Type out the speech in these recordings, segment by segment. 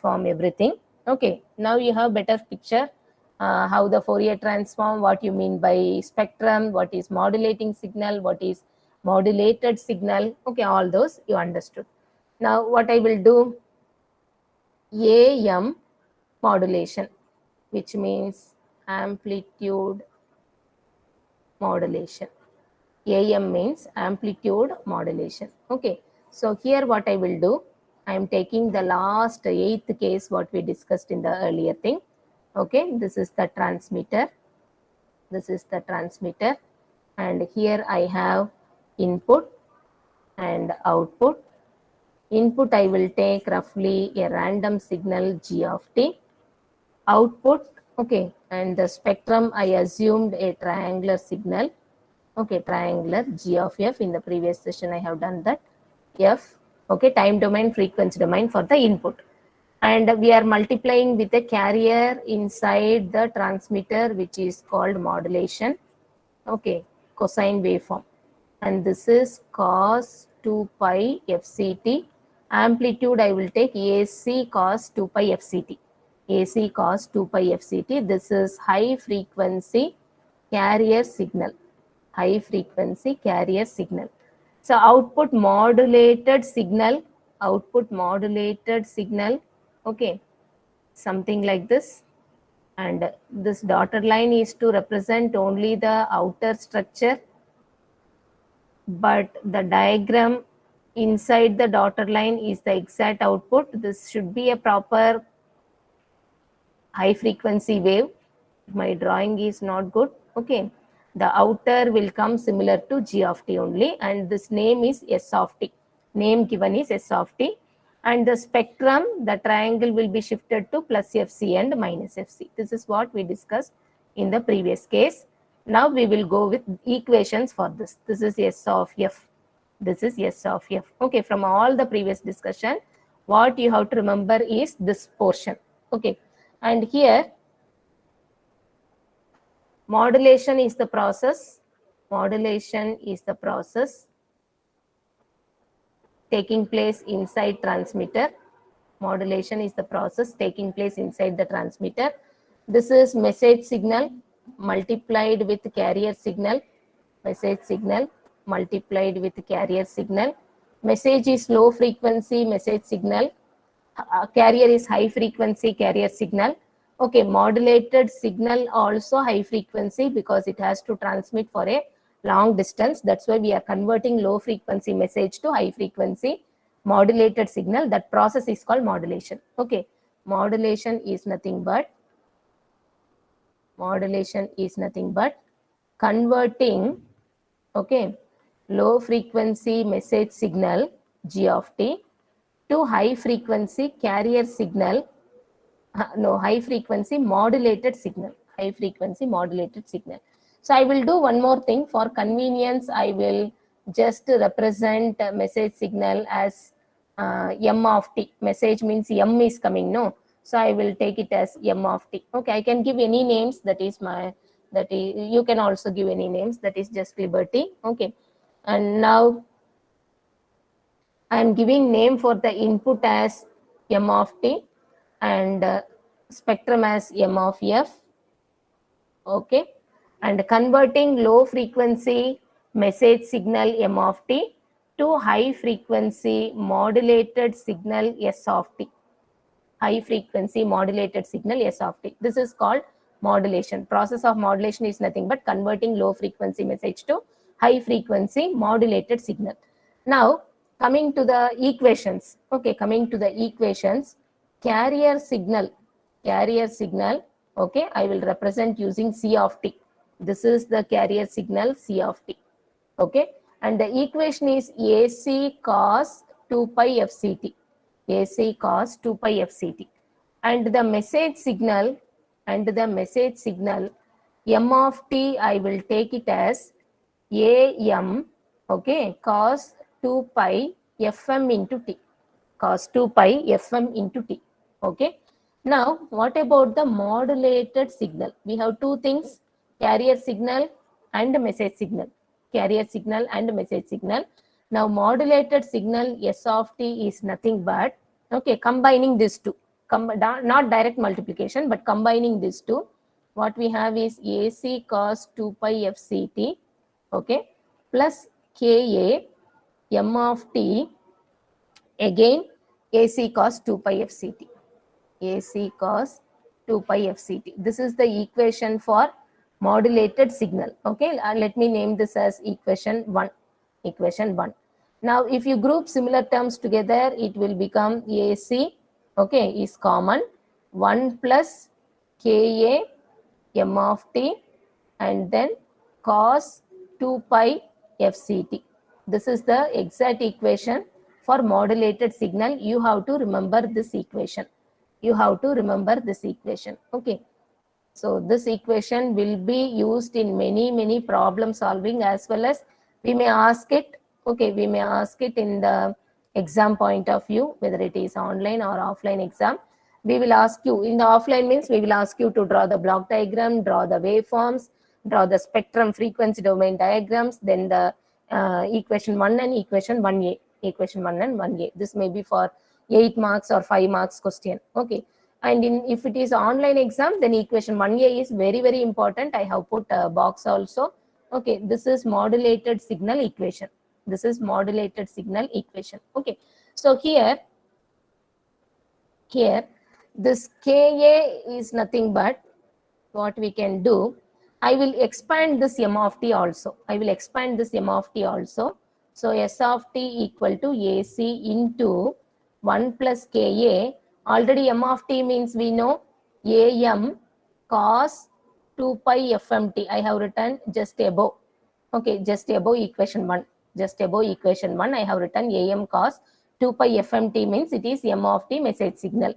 transform, everything. Okay, now you have better picture how the Fourier transform, what you mean by spectrum, what is modulating signal, what is modulated signal. Okay, all those you understood. Now what I will do, AM modulation, which means amplitude modulation. AM means amplitude modulation. Okay, so here what I will do, I am taking the last 8th case what we discussed in the earlier thing. Okay, this is the transmitter. This is the transmitter, and here I have input and output. Input I will take roughly a random signal G of t. Output, okay, and the spectrum I assumed a triangular signal. Okay, triangular G of f. In the previous session I have done that. F, okay, time domain, frequency domain for the input. And we are multiplying with a carrier inside the transmitter, which is called modulation. Okay, cosine waveform. And this is cos 2 pi fct. Amplitude I will take AC cos 2 pi fct. AC cos 2 pi fct. This is high frequency carrier signal. High frequency carrier signal. So output modulated signal. Output modulated signal. Okay, something like this. And this dotted line is to represent only the outer structure, but the diagram inside the dotted line is the exact output. This should be a proper high frequency wave. My drawing is not good. Okay, the outer will come similar to G of t only, and this name is S of t. Name given is S of t, and the spectrum, the triangle will be shifted to plus Fc and minus Fc. This is what we discussed in the previous case. Now we will go with equations for this. This is S of f. This is S of f. Okay, from all the previous discussion, what you have to remember is this portion. Okay, and here modulation is the process. Modulation is the process taking place inside transmitter. Modulation is the process taking place inside the transmitter. This is message signal multiplied with carrier signal. Message signal multiplied with carrier signal. Message is low frequency message signal. Carrier is high frequency carrier signal. Okay, modulated signal also high frequency because it has to transmit for a long distance. That's why we are converting low frequency message to high frequency modulated signal. That process is called modulation. Okay, modulation is nothing but converting, okay, low frequency message signal G of t to high frequency carrier signal, high frequency modulated signal. High frequency modulated signal. So I will do one more thing for convenience. I will just represent message signal as m of t. Message means m is coming, no? So I will take it as m of t. Okay, I can give any names. That is you can also give any names. That is just liberty. Okay, and now I am giving name for the input as m of t and spectrum as m of f. Okay, and converting low frequency message signal m of t to high frequency modulated signal s of t. High frequency modulated signal s of t. This is called modulation. Process of modulation is nothing but converting low frequency message to high frequency modulated signal. Now coming to the equations. Okay, coming to the equations, carrier signal, okay, I will represent using C of t. This is the carrier signal C of t. Okay, and the equation is AC cos 2 pi fct. AC cos 2 pi fct. And the message signal, m of t, I will take it as AM, okay, cos 2 pi fm into t. Cos 2 pi fm into t. Okay. Now, what about the modulated signal? We have two things, carrier signal and message signal. Carrier signal and message signal. Now, modulated signal S of t is nothing but, okay, combining these two. not direct multiplication, but combining these two, what we have is AC cos 2 pi FCT, okay, plus KA M of t, again AC cos 2 pi FCT. AC cos 2 pi FCT. This is the equation for modulated signal. Okay, let me name this as equation 1. Equation 1. Now, if you group similar terms together, it will become AC, okay, is common, 1 plus KA M of t, and then cos 2 pi FCT. This is the exact equation for modulated signal. You have to remember this equation. You have to remember this equation. Okay. So this equation will be used in many problem solving, as well as we may ask it. Okay, we may ask it in the exam point of view, whether it is online or offline exam. We will ask you, in the offline means we will ask you to draw the block diagram, draw the waveforms, draw the spectrum frequency domain diagrams, then the equation 1 and equation 1a. Equation 1 and 1a. This may be for 8 marks or 5 marks question. Okay. And if it is online exam, then equation 1a is very important. I have put a box also. Okay, this is modulated signal equation. This is modulated signal equation. Okay, so here this Ka is nothing but what we can do. I will expand this M of t also. I will expand this M of t also. So S of t equal to AC into 1 plus Ka. Already M of t means we know AM cos 2 pi FMT. I have written just above. Okay, just above equation 1. Just above equation 1, I have written AM cos 2 pi FMT means it is M of t message signal.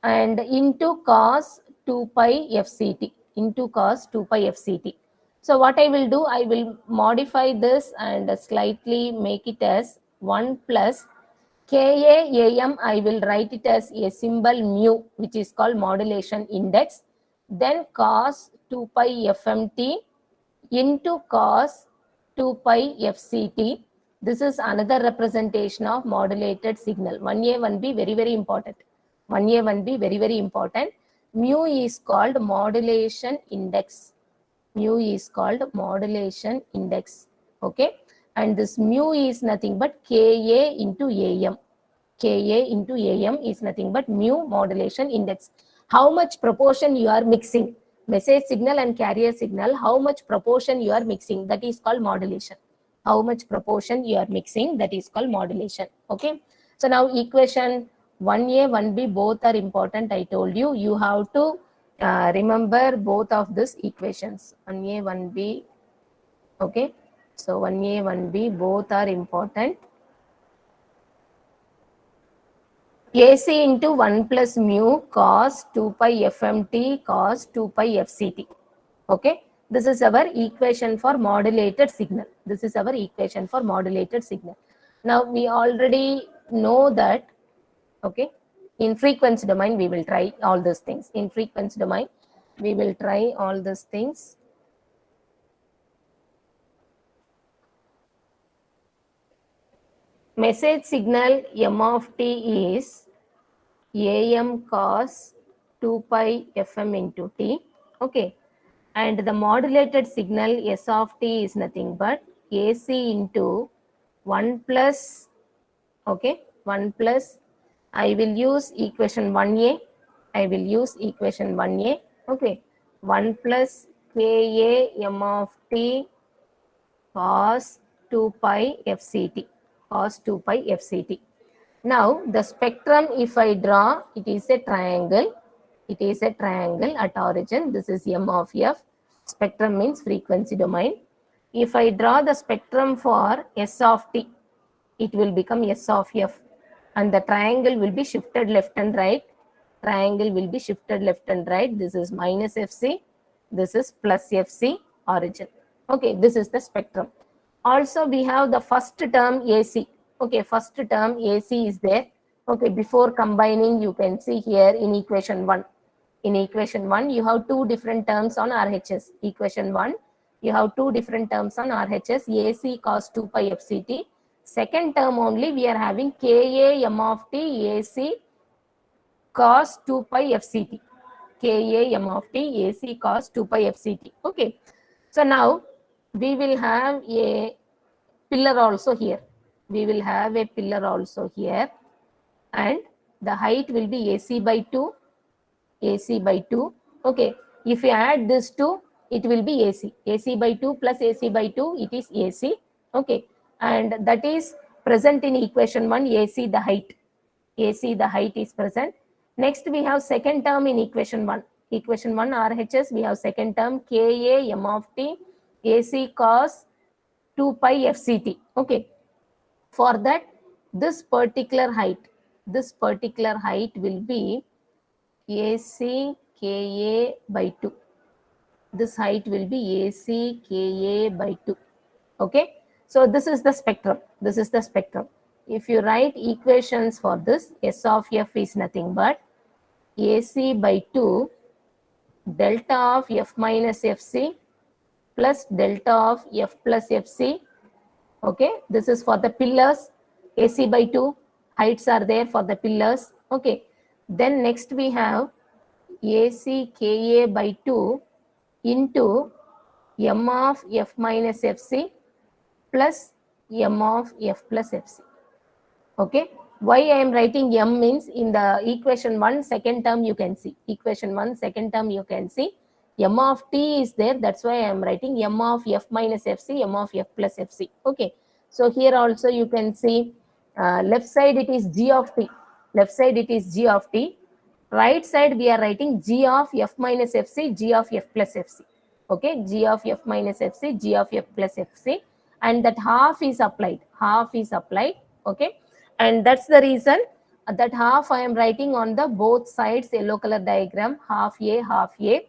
And into cos 2 pi FCT. Into cos 2 pi FCT. So what I will do, I will modify this and slightly make it as 1 plus KAAM, I will write it as a symbol mu, which is called modulation index. Then cos 2 pi FMT into cos 2 pi FCT. This is another representation of modulated signal. 1A, 1B, very important. 1A, 1B, very important. Mu is called modulation index. Mu is called modulation index. Okay. And this mu is nothing but Ka into AM. Ka into AM is nothing but mu modulation index. How much proportion you are mixing? Message signal and carrier signal, how much proportion you are mixing? That is called modulation. How much proportion you are mixing? That is called modulation. Okay. So now equation 1A, 1B both are important. I told you, you have to remember both of these equations. 1A, 1B. Okay. So 1A, 1B both are important. AC into 1 plus mu cos 2 pi FMT cos 2 pi FCT. Okay. This is our equation for modulated signal. This is our equation for modulated signal. Now we already know that, okay, in frequency domain we will try all these things. In frequency domain we will try all these things. Message signal M of t is AM cos 2 pi FM into t. Okay. And the modulated signal S of t is nothing but AC into 1 plus, okay, 1 plus, I will use equation 1a. I will use equation 1a. Okay. 1 plus Ka M of t cos 2 pi FCT. Cos 2 pi FCT. Now, the spectrum, if I draw, it is a triangle. It is a triangle at origin. This is M of F. Spectrum means frequency domain. If I draw the spectrum for S of t, it will become S of F. And the triangle will be shifted left and right. Triangle will be shifted left and right. This is minus FC. This is plus FC origin. Okay, this is the spectrum. Also, we have the first term AC. Okay, first term AC is there. Okay, before combining, you can see here in equation 1. In equation 1, you have two different terms on RHS. Equation 1, you have two different terms on RHS, AC cos 2 pi FCT. Second term only, we are having Ka M of t AC cos 2 pi fct. KAM of t AC cos 2 pi fct. Okay. So now we will have a pillar also here. We will have a pillar also here, and the height will be AC by 2, AC by 2. Okay. If you add this 2, it will be AC. AC by 2 plus AC by 2, it is AC. Okay. And that is present in equation 1, AC the height. AC the height is present. Next we have second term in equation 1. Equation 1 RHS, we have second term KA M of t AC cos 2 pi FCT. Okay. For that, this particular height will be AC KA by 2. This height will be AC KA by 2. Okay. So this is the spectrum. This is the spectrum. If you write equations for this, S of F is nothing but AC by 2 delta of F minus Fc plus delta of F plus Fc. Okay. This is for the pillars. AC by 2 heights are there for the pillars. Okay. Then next we have AC KA by 2 into M of F minus Fc plus M of F plus Fc. Okay. Why I am writing M means in the equation 1 second term you can see. Equation 1 second term you can see. M of t is there. That's why I am writing M of F minus Fc, M of F plus Fc. Okay. So here also you can see left side it is G of t. Left side it is G of t. Right side we are writing G of F minus Fc, G of F plus Fc. Okay. G of F minus Fc, G of F plus Fc. And that half is applied. Half is applied. Okay. And that's the reason that half I am writing on the both sides yellow color diagram, half A, half A.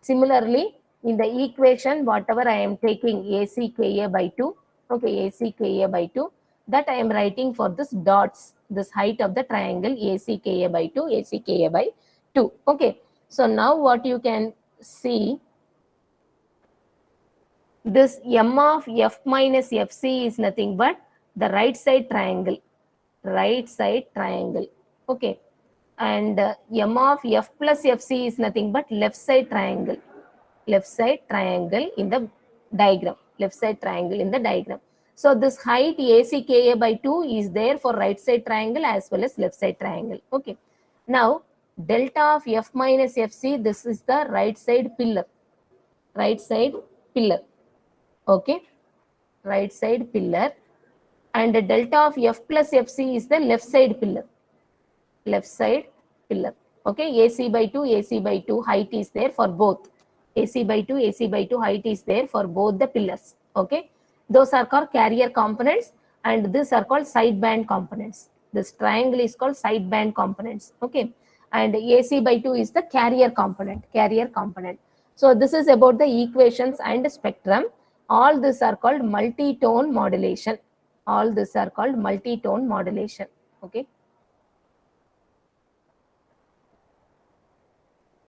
Similarly, in the equation, whatever I am taking AC KA by 2, okay, AC KA by 2, that I am writing for this dots, this height of the triangle AC KA by 2, AC KA by 2. Okay, so now what you can see, this M of F minus Fc is nothing but the right side triangle. Right side triangle. Okay. And M of F plus Fc is nothing but left side triangle. Left side triangle in the diagram. Left side triangle in the diagram. So this height ACKA by 2 is there for right side triangle as well as left side triangle. Okay. Now delta of F minus Fc, this is the right side pillar. Right side pillar. Okay. Right side pillar. And the delta of F plus Fc is the left side pillar. Left side pillar. Okay, AC by 2, AC by 2 height is there for both. AC by 2, AC by 2 height is there for both the pillars. Okay, those are called carrier components and these are called sideband components. This triangle is called sideband components. Okay, and AC by 2 is the carrier component. Carrier component. So this is about the equations and the spectrum. All these are called multi-tone modulation. All these are called multi-tone modulation. Okay.